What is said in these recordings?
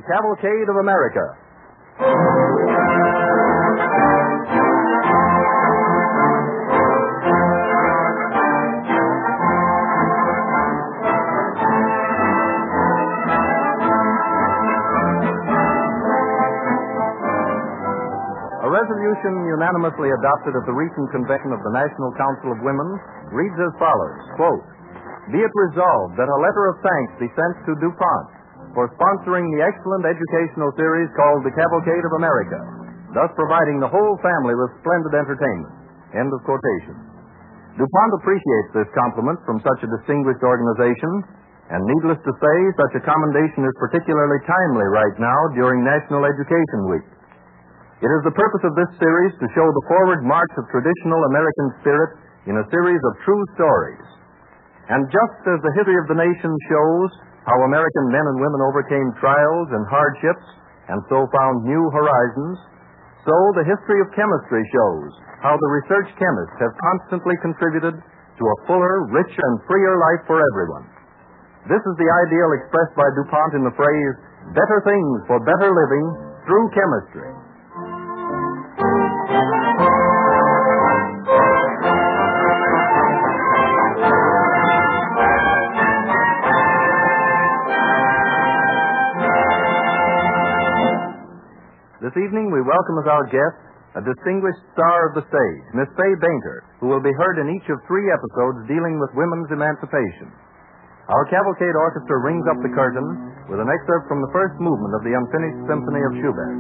Cavalcade of America. A resolution unanimously adopted at the recent convention of the National Council of Women reads as follows, quote, "Be it resolved that a letter of thanks be sent to DuPont for sponsoring the excellent educational series called the Cavalcade of America, thus providing the whole family with splendid entertainment." End of quotation. DuPont appreciates this compliment from such a distinguished organization, and needless to say, such a commendation is particularly timely right now during National Education Week. It is the purpose of this series to show the forward march of traditional American spirit in a series of true stories. And just as the history of the nation shows how American men and women overcame trials and hardships and so found new horizons, so the history of chemistry shows how the research chemists have constantly contributed to a fuller, richer, and freer life for everyone. This is the ideal expressed by DuPont in the phrase, "better things for better living through chemistry." This evening, we welcome as our guest a distinguished star of the stage, Miss Fay Bainter, who will be heard in each of 3 episodes dealing with women's emancipation. Our Cavalcade Orchestra rings up the curtain with an excerpt from the first movement of the Unfinished Symphony of Schubert.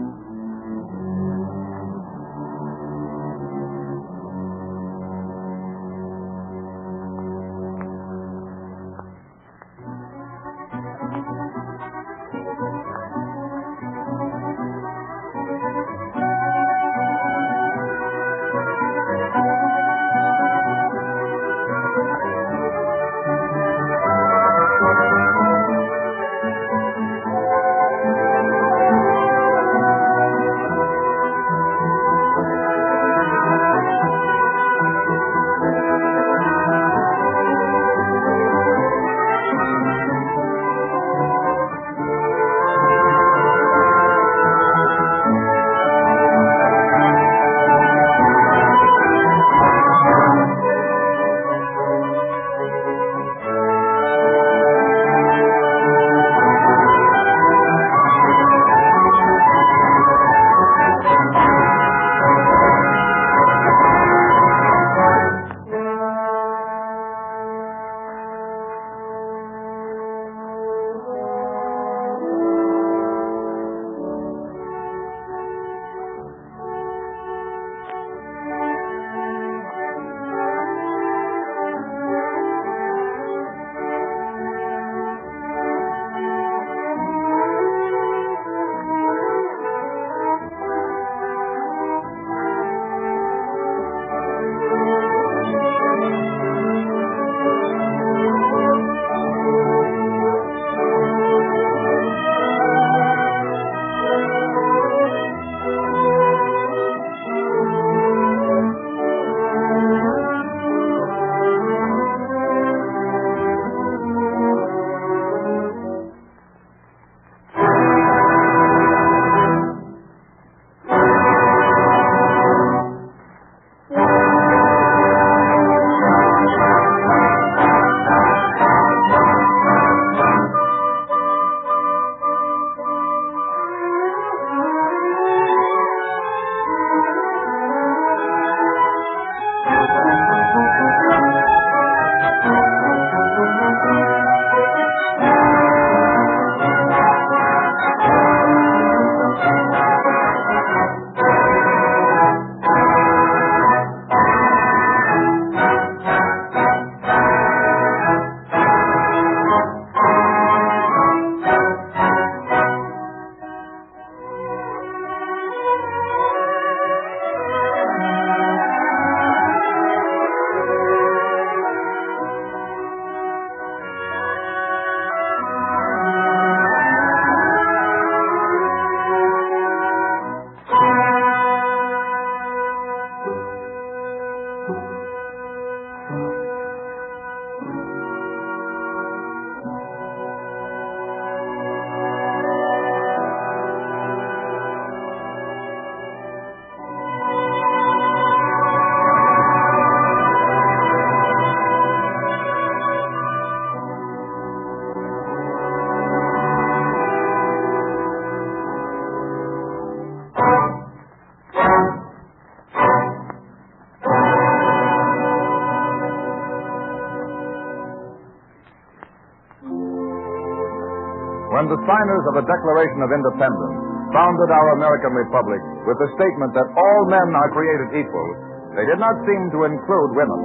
when the signers of the Declaration of Independence founded our American Republic with the statement that all men are created equal, they did not seem to include women.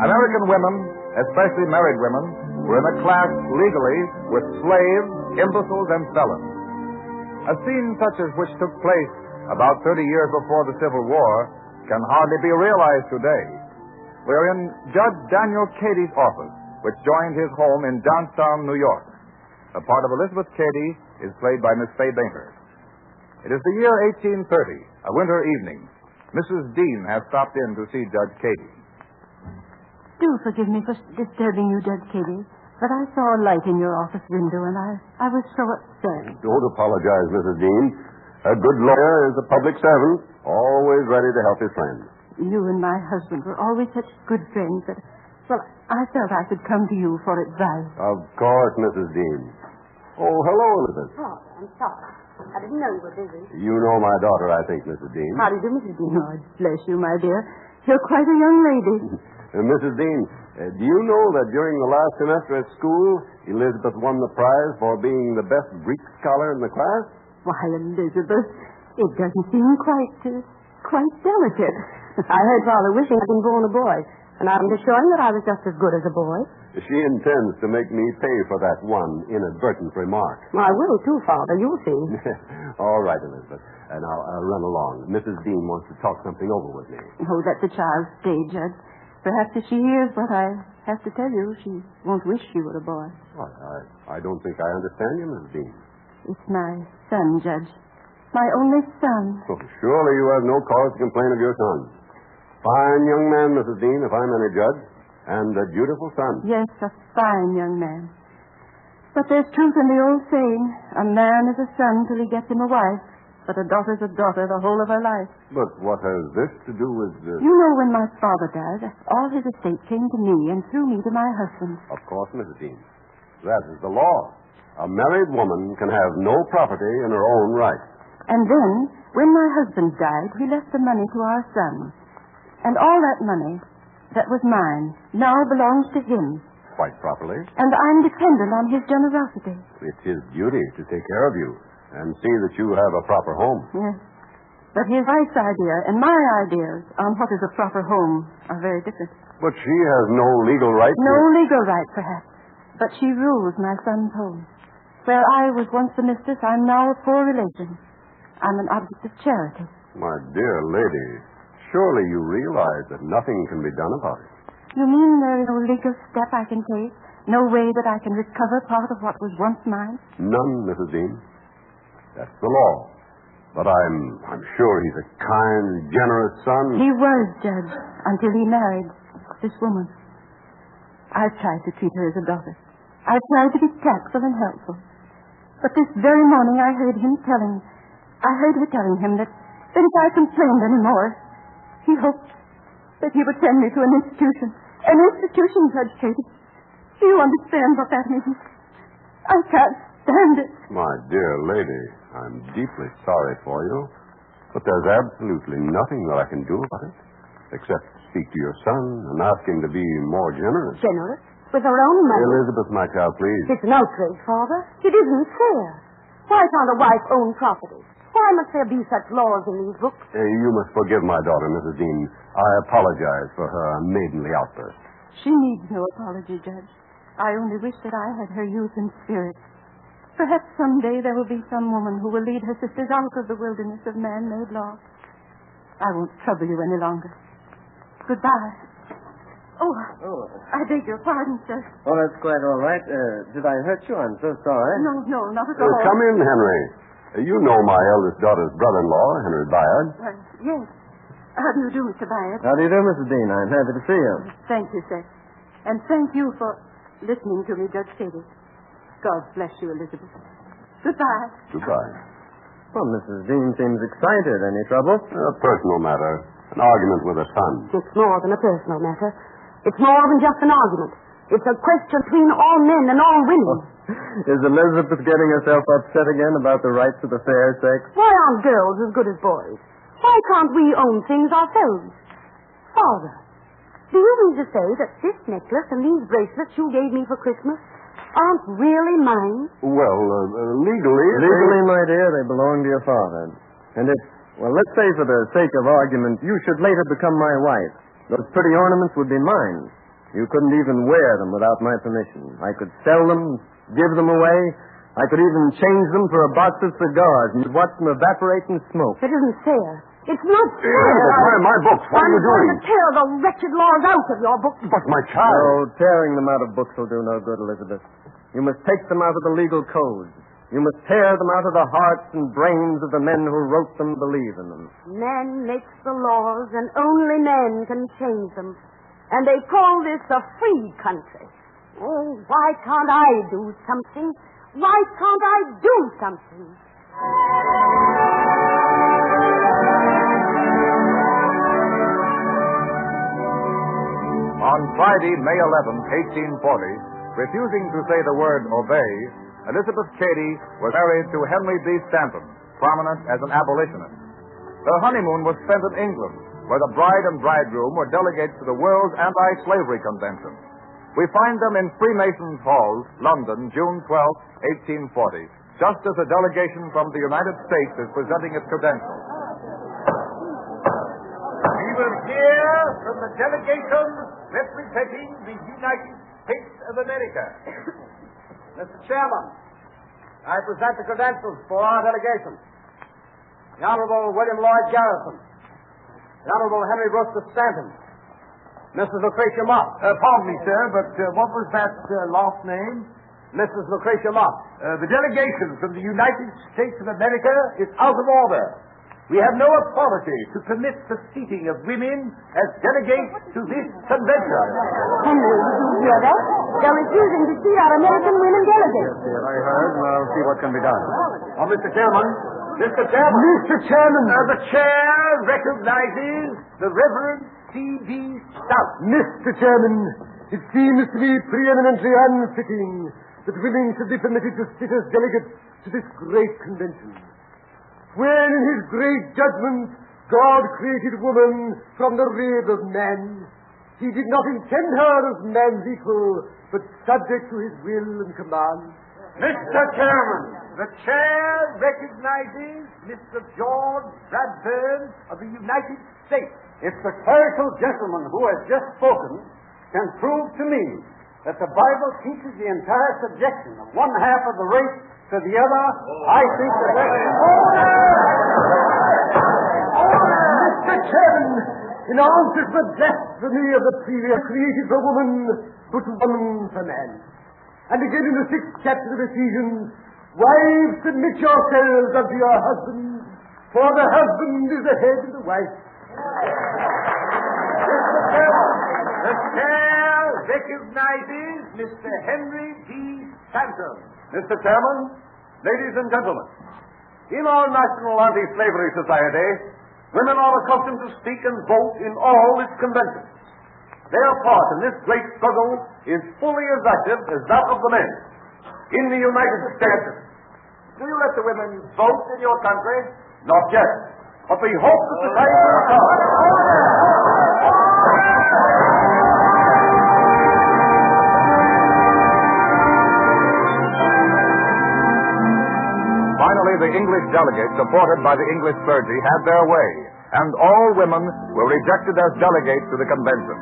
American women, especially married women, were in a class legally with slaves, imbeciles, and felons. A scene such as which took place about 30 years before the Civil War can hardly be realized today. We are in Judge Daniel Cady's office, which joined his home in downtown New York. The part of Elizabeth Cady is played by Miss Fay Bainter. It is the year 1830, a winter evening. Mrs. Dean has stopped in to see Judge Cady. Do forgive me for disturbing you, Judge Cady, but I saw a light in your office window, and I was so upset. Don't apologize, Mrs. Dean. A good lawyer is a public servant, always ready to help his friends. You and my husband were always such good friends that, well, I felt I could come to you for advice. Of course, Mrs. Dean. Oh, hello, Elizabeth. Oh, I'm sorry. I didn't know you were busy. You know my daughter, I think, Mrs. Dean. How do you do, Mrs. Dean? Oh, bless you, my dear. You're quite a young lady. Mrs. Dean, do you know that during the last semester at school, Elizabeth won the prize for being the best Greek scholar in the class? Why, Elizabeth, it doesn't seem quite delicate. I heard Father wishing I'd been born a boy, and I'm just showing that I was just as good as a boy. She intends to make me pay for that one inadvertent remark. I will, too, Father. You'll see. All right, Elizabeth. And I'll run along. Mrs. Dean wants to talk something over with me. Oh, that's a child's play, Judge. Perhaps if she hears what I have to tell you, she won't wish she were a boy. Well, I don't think I understand you, Mrs. Dean. It's my son, Judge. My only son. Oh, surely you have no cause to complain of your son. Fine young man, Mrs. Dean, if I'm any judge. And a beautiful son. Yes, a fine young man. But there's truth in the old saying, a man is a son till he gets him a wife, but a daughter's a daughter the whole of her life. But what has this to do with... You know, when my father died, all his estate came to me and through me to my husband. Of course, Mrs. Dean. That is the law. A married woman can have no property in her own right. And then, when my husband died, we left the money to our son. And all that money, that was mine, now belongs to him. Quite properly. And I'm dependent on his generosity. It's his duty to take care of you and see that you have a proper home. Yes. But his wife's idea and my ideas on what is a proper home are very different. But she has no legal right No legal right, perhaps. But she rules my son's home. Where I was once the mistress, I'm now a poor relation. I'm an object of charity. My dear lady, surely you realize that nothing can be done about it. You mean there is no legal step I can take? No way that I can recover part of what was once mine? None, Mrs. Dean. That's the law. But I'm sure he's a kind, generous son. He was, Judge, until he married this woman. I've tried to treat her as a daughter. I've tried to be tactful and helpful. But this very morning I heard her telling him that if I complained anymore, he hoped that he would send me to an institution. An institution, Judge Cady. Do you understand what that means? I can't stand it. My dear lady, I'm deeply sorry for you, but there's absolutely nothing that I can do about it, except speak to your son and ask him to be more generous. Generous? With her own money? Elizabeth, my child, please. It's an outrage, Father. It isn't fair. Why can't a wife own property? Why must there be such laws in these books? You must forgive my daughter, Mrs. Dean. I apologize for her maidenly outburst. She needs no apology, Judge. I only wish that I had her youth and spirit. Perhaps someday there will be some woman who will lead her sisters out of the wilderness of man-made law. I won't trouble you any longer. Goodbye. Oh, I beg your pardon, sir. Oh, that's quite all right. Did I hurt you? I'm so sorry. No, not at all. Come in, Henry. You know my eldest daughter's brother-in-law, Henry Bayard. Yes. How do you do, Mr. Bayard? How do you do, Mrs. Dean? I'm happy to see you. Thank you, sir. And thank you for listening to me, Judge Cady. God bless you, Elizabeth. Goodbye. Goodbye. Well, Mrs. Dean seems excited. Any trouble? A personal matter. An argument with her son. It's more than a personal matter. It's more than just an argument. It's a question between all men and all women. Is Elizabeth getting herself upset again about the rights of the fair sex? Why aren't girls as good as boys? Why can't we own things ourselves? Father, do you mean to say that this necklace and these bracelets you gave me for Christmas aren't really mine? Well, legally... Legally, my dear, they belong to your father. And if, well, let's say for the sake of argument, you should later become my wife, those pretty ornaments would be mine. You couldn't even wear them without my permission. I could sell them, give them away. I could even change them for a box of cigars and watch them evaporate in smoke. It isn't fair. It's not fair. My books. What are you doing? I'm going to tear the wretched laws out of your books. But my child... Oh, tearing them out of books will do no good, Elizabeth. You must take them out of the legal code. You must tear them out of the hearts and brains of the men who wrote them, believe in them. Men make the laws, and only men can change them. And they call this a free country. Oh, why can't I do something? Why can't I do something? On Friday, May 11, 1840, refusing to say the word obey, Elizabeth Cady was married to Henry B. Stanton, prominent as an abolitionist. Their honeymoon was spent in England, where the bride and bridegroom were delegates to the World Anti-Slavery Convention. We find them in Freemasons' Hall, London, June 12, 1840, just as a delegation from the United States is presenting its credentials. We will hear from the delegation representing the United States of America. Mr. Chairman, I present the credentials for our delegation. The Honorable William Lloyd Garrison, the Honorable Henry Rooster Stanton, Mrs. Lucretia Mott. Pardon me, sir, but what was that last name? Mrs. Lucretia Mott. The delegation from the United States of America is out of order. We have no authority to permit the seating of women as delegates to this convention. Henry, did you hear that? They're refusing to seat our American women delegates. Yes, I heard, and I'll see what can be done. Oh, Mr. Chairman. Mr. Chairman. Mr. Chairman. The chair recognizes the Reverend C.D. Stout. Mr. Chairman, it seems to be preeminently unfitting that women should be permitted to sit as delegates to this great convention. When in his great judgment God created woman from the rib of man, he did not intend her as man's equal, but subject to his will and command. Mr. Chairman, the chair recognizes Mr. George Bradburn of the United States. If the clerical gentleman who has just spoken can prove to me that the Bible teaches the entire subjection of one half of the race to the other, I think that... Mr. Chairman, in answer to the blasphemy of the previous created for woman, but woman for man. And again in the 6th chapter of Ephesians, wives, submit yourselves unto your husbands, for the husband is the head of the wife. Mr. Chairman, the chair recognizes Mr. Henry D. Stanton. Mr. Chairman, ladies and gentlemen, in our National Anti-Slavery Society, women are accustomed to speak and vote in all its conventions. Their part in this great struggle is fully as active as that of the men. In the United States, do you let the women vote in your country? Not yet. But we hope that the time will come. Finally, the English delegates, supported by the English clergy, had their way, and all women were rejected as delegates to the convention.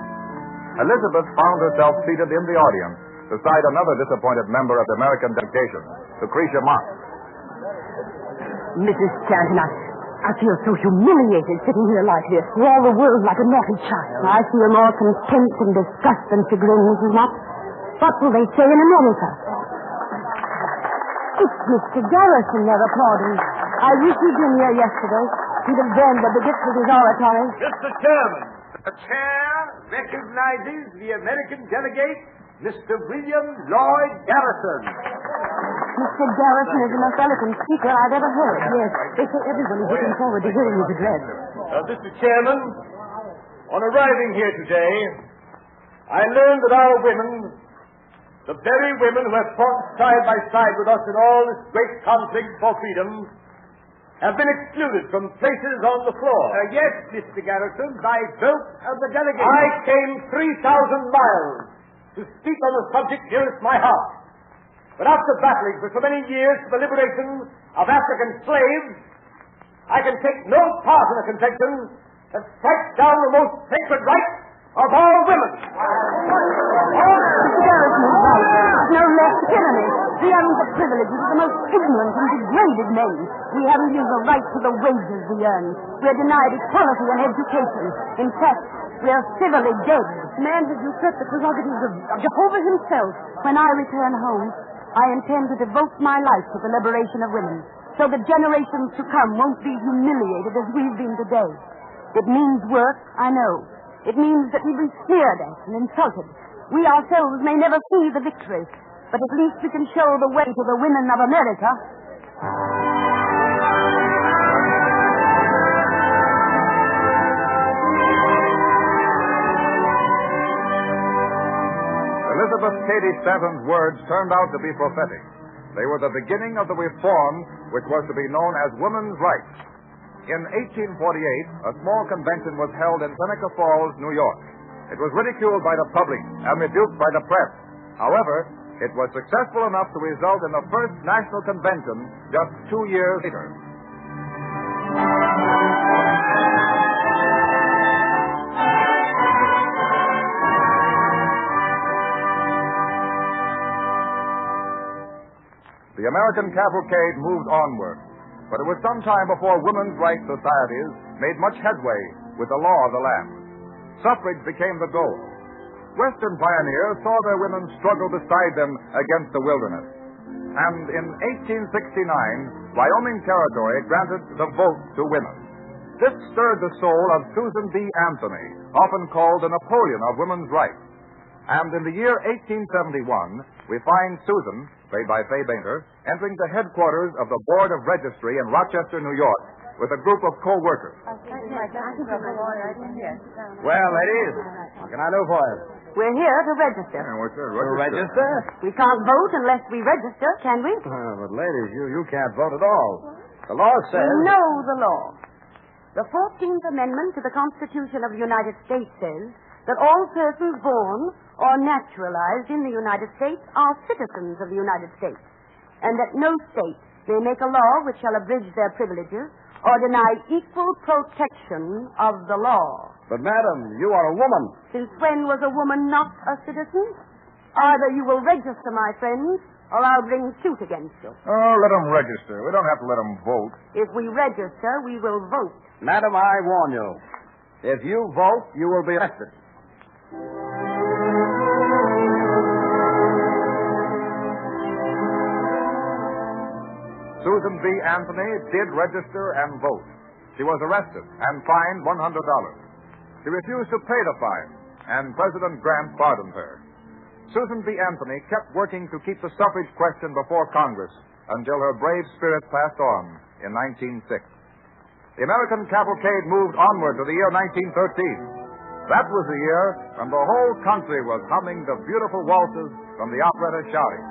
Elizabeth found herself seated in the audience beside another disappointed member of the American delegation, Lucretia Mott. Mrs. Stanton, I feel so humiliated sitting here like this, for all the world like a naughty child. I feel more contempt and disgust than chagrin, Mrs. Mott. What will they say in America? It's Mr. Garrison they're applauding. I wish he'd been here yesterday. He'd have burned the bigots with his oratory. Mr. Chairman, the chair recognizes the American delegate, Mr. William Lloyd Garrison. Mr. Garrison is the most eloquent speaker I've ever heard. Yes, they say everybody's looking forward to hearing his address. Mr. Chairman, on arriving here today, I learned that our women, the very women who have fought side by side with us in all this great conflict for freedom, have been excluded from places on the floor. Yes, Mr. Garrison, by vote of the delegate. I came 3,000 miles to speak on the subject nearest my heart. But after battling for so many years for the liberation of African slaves, I can take no part in a convention that strikes down the most sacred right of all women. No less tyranny. We haven't the privileges of the most ignorant and degraded men. We haven't even the right to the wages we earn. We are denied equality and education. In fact, we are civilly dead. Man has usurped the prerogatives of Jehovah himself. When I return home, I intend to devote my life to the liberation of women, so that generations to come won't be humiliated as we've been today. It means work, I know. It means that we'll be sneered at and insulted. We ourselves may never see the victory, but at least we can show the way to the women of America. Elizabeth Cady Stanton's words turned out to be prophetic. They were the beginning of the reform which was to be known as women's rights. In 1848, a small convention was held in Seneca Falls, New York. It was ridiculed by the public and rebuked by the press. However, it was successful enough to result in the first national convention just 2 years later. The American cavalcade moved onward, but it was some time before women's rights societies made much headway with the law of the land. Suffrage became the goal. Western pioneers saw their women struggle beside them against the wilderness. And in 1869, Wyoming Territory granted the vote to women. This stirred the soul of Susan B. Anthony, often called the Napoleon of women's rights. And in the year 1871, we find Susan, played by Fay Bainter, entering the headquarters of the Board of Registry in Rochester, New York, with a group of co-workers. Well, ladies, what can I do for you? We're here to register. What's that? Register? We can't vote unless we register, can we? But ladies, you can't vote at all. The law says... We know the law. The 14th Amendment to the Constitution of the United States says that all persons born or naturalized in the United States are citizens of the United States, and that no state may make a law which shall abridge their privileges or deny equal protection of the law. But, madam, you are a woman. Since when was a woman not a citizen? Either you will register, my friends, or I'll bring suit against you. Oh, let them register. We don't have to let them vote. If we register, we will vote. Madam, I warn you. If you vote, you will be arrested. Susan B. Anthony did register and vote. She was arrested and fined $100. She refused to pay the fine, and President Grant pardoned her. Susan B. Anthony kept working to keep the suffrage question before Congress until her brave spirit passed on in 1906. The American cavalcade moved onward to the year 1913. That was the year when the whole country was humming the beautiful waltzes from the operetta shouting.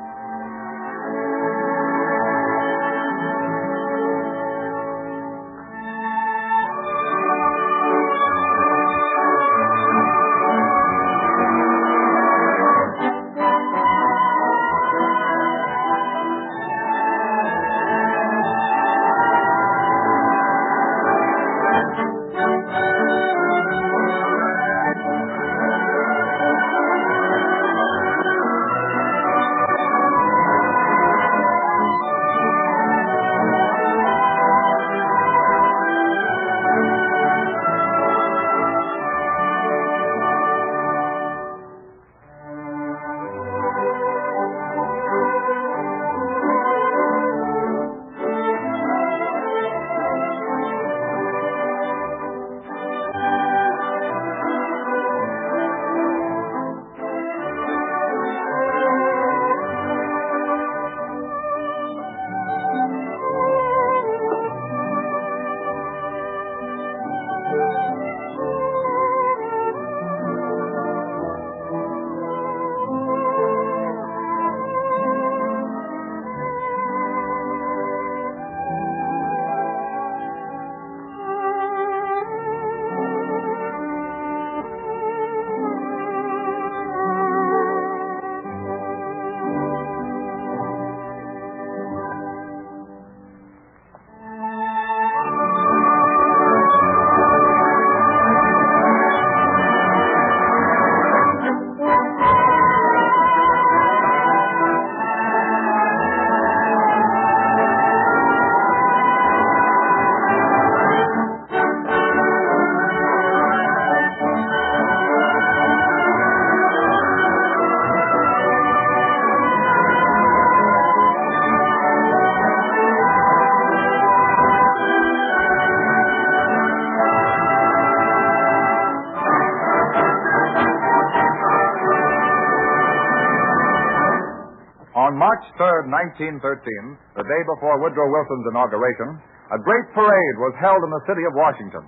March 3rd, 1913, the day before Woodrow Wilson's inauguration, a great parade was held in the city of Washington.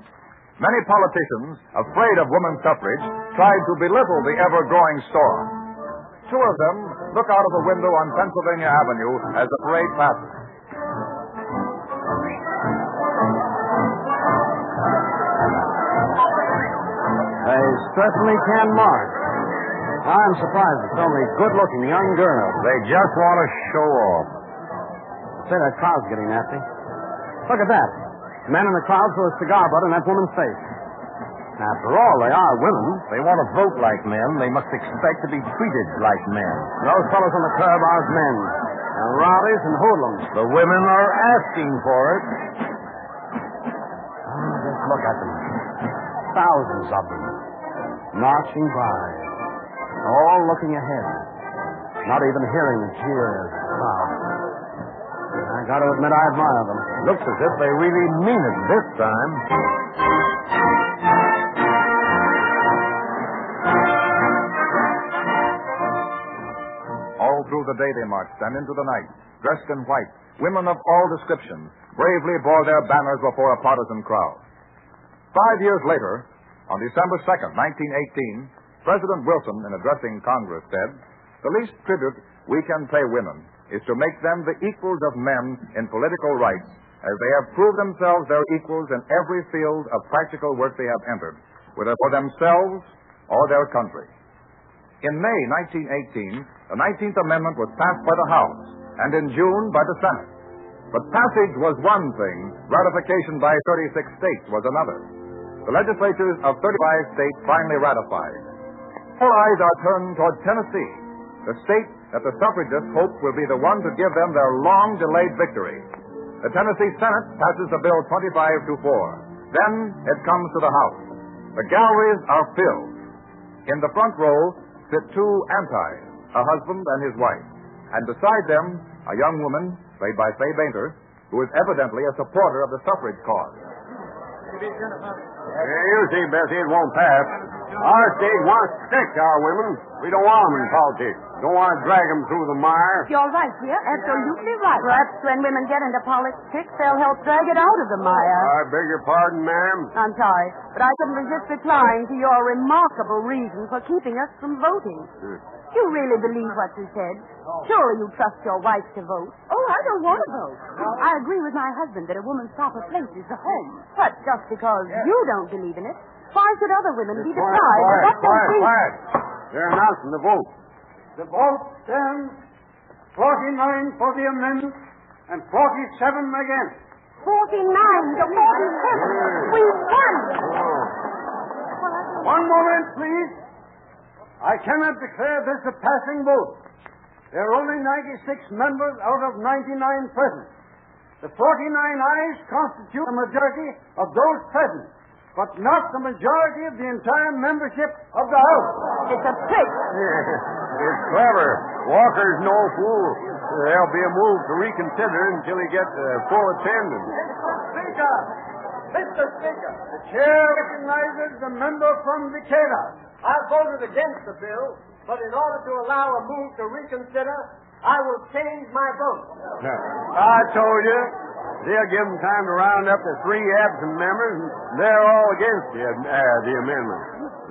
Many politicians, afraid of women's suffrage, tried to belittle the ever-growing storm. Two of them look out of a window on Pennsylvania Avenue as the parade passes. They certainly can march. I'm surprised at so many good-looking young girls. They just want to show off. Say, that crowd's getting nasty. Look at that. The man in the crowd threw a cigar butt in that woman's face. After all, they are women. They want to vote like men. They must expect to be treated like men. Those fellows on the curb are men. They're rowdies and hoodlums. The women are asking for it. Oh, just look at them. Thousands of them. Marching by. All looking ahead. Not even hearing the cheers of the crowd. I got to admit, I admire them. Looks as if they really mean it this time. All through the day they marched and into the night, dressed in white, women of all descriptions bravely bore their banners before a partisan crowd. 5 years later, on December 2nd, 1918, President Wilson, in addressing Congress, said, "The least tribute we can pay women is to make them the equals of men in political rights, as they have proved themselves their equals in every field of practical work they have entered, whether for themselves or their country." In May 1918, the 19th Amendment was passed by the House, and in June by the Senate. But passage was one thing, ratification by 36 states was another. The legislatures of 35 states finally ratified. All eyes are turned toward Tennessee, the state that the suffragists hope will be the one to give them their long-delayed victory. The Tennessee Senate passes the bill 25-4. Then it comes to the House. The galleries are filled. In the front row sit two antis, a husband and his wife, and beside them a young woman, played by Fay Bainter, who is evidently a supporter of the suffrage cause. You see, Bessie, it won't pass. Our state wants to protect our women. We don't want them in politics. Don't want to drag them through the mire. You're right, dear. Absolutely right. Perhaps when women get into politics, they'll help drag it out of the mire. I beg your pardon, ma'am. I'm sorry, but I couldn't resist replying to your remarkable reason for keeping us from voting. You really believe what you said? Surely you trust your wife to vote. Oh, I don't want to vote. I agree with my husband that a woman's proper place is the home. But just because you don't believe in it, why should other women be deprived of what they think? Quiet. They're announcing the vote. The vote stands 49 for the amendment and 47 against. 49 to 47. We won. One moment, please. I cannot declare this a passing vote. There are only 96 members out of 99 present. The 49 ayes constitute a majority of those present, but not the majority of the entire membership of the House. It's a trick. It's clever. Walker's no fool. There'll be a move to reconsider until he gets full attendance. Mr. Speaker, the chair recognizes the member from Decatur. I voted against the bill, but in order to allow a move to reconsider, I will change my vote. I told you. They'll give them time to round up the 3 absent members, and they're all against the amendment.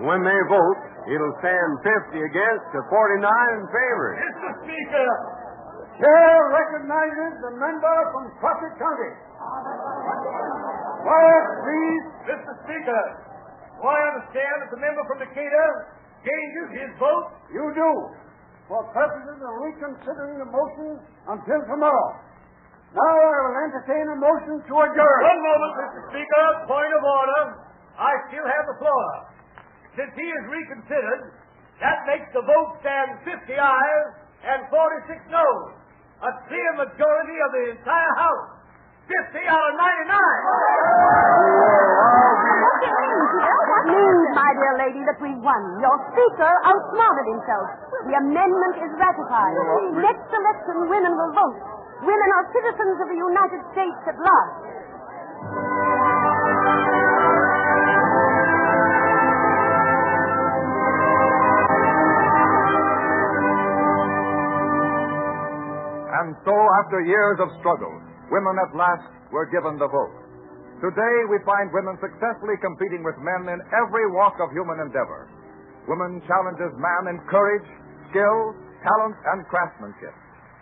When they vote, it'll stand 50 against to 49 in favor. Mr. Speaker, The chair recognizes the member from Crockett County. Quiet, please. Mr. Speaker, do I understand that the member from Decatur changes his vote? You do. For purposes of reconsidering the motion until tomorrow. Now I will entertain a motion to adjourn. One moment, Mr. Speaker. Point of order. I still have the floor. Since he is reconsidered, that makes the vote stand 50 ayes and 46 noes. A clear majority of the entire House. 50 out of 99. That means, my dear lady, that we won. Your speaker outsmarted himself. The amendment is ratified. Next election, women will vote. Women are citizens of the United States at last. after years of struggle, women at last were given the vote. Today, we find women successfully competing with men in every walk of human endeavor. Woman challenges man in courage, skill, talent, and craftsmanship.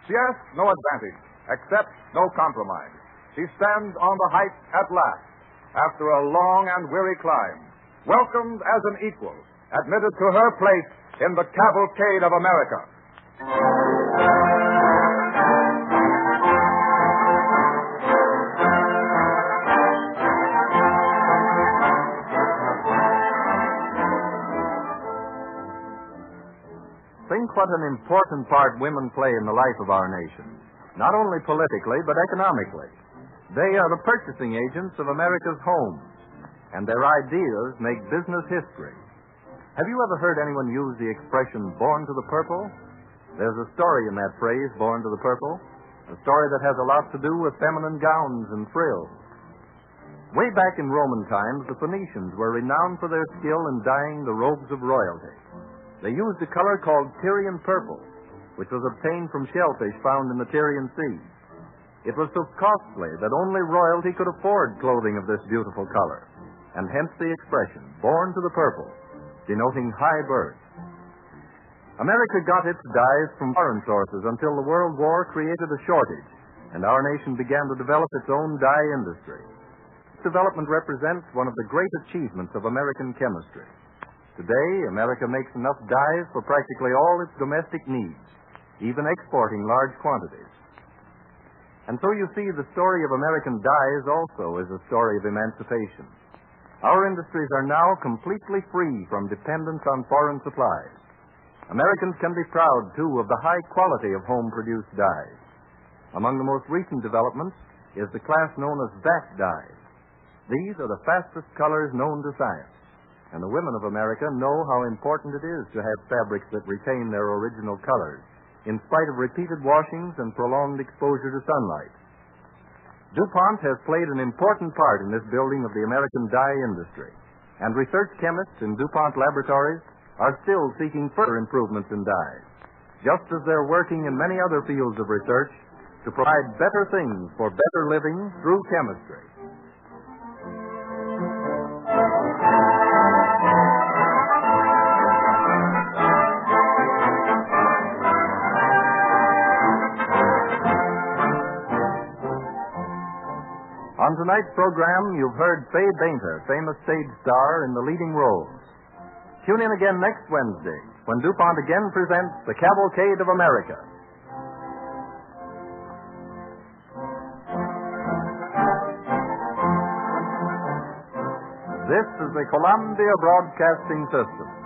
She asks no advantage, accepts no compromise. She stands on the heights at last, after a long and weary climb, welcomed as an equal, admitted to her place in the Cavalcade of America. Think what an important part women play in the life of our nation, not only politically, but economically. They are the purchasing agents of America's homes, and their ideas make business history. Have you ever heard anyone use the expression, born to the purple? There's a story in that phrase, born to the purple, a story that has a lot to do with feminine gowns and frills. Way back in Roman times, the Phoenicians were renowned for their skill in dyeing the robes of royalty. They used a color called Tyrian purple, which was obtained from shellfish found in the Tyrian Sea. It was so costly that only royalty could afford clothing of this beautiful color, and hence the expression, born to the purple, denoting high birth. America got its dyes from foreign sources until the World War created a shortage, and our nation began to develop its own dye industry. This development represents one of the great achievements of American chemistry. Today, America makes enough dyes for practically all its domestic needs, even exporting large quantities. And so you see, the story of American dyes also is a story of emancipation. Our industries are now completely free from dependence on foreign supplies. Americans can be proud, too, of the high quality of home-produced dyes. Among the most recent developments is the class known as VAC dyes. These are the fastest colors known to science. And the women of America know how important it is to have fabrics that retain their original colors, in spite of repeated washings and prolonged exposure to sunlight. DuPont has played an important part in this building of the American dye industry, and research chemists in DuPont laboratories are still seeking further improvements in dyes, just as they're working in many other fields of research to provide better things for better living through chemistry. On tonight's program, you've heard Faye Bainter, famous stage star, in the leading roles. Tune in again next Wednesday when DuPont again presents the Cavalcade of America. This is the Columbia Broadcasting System.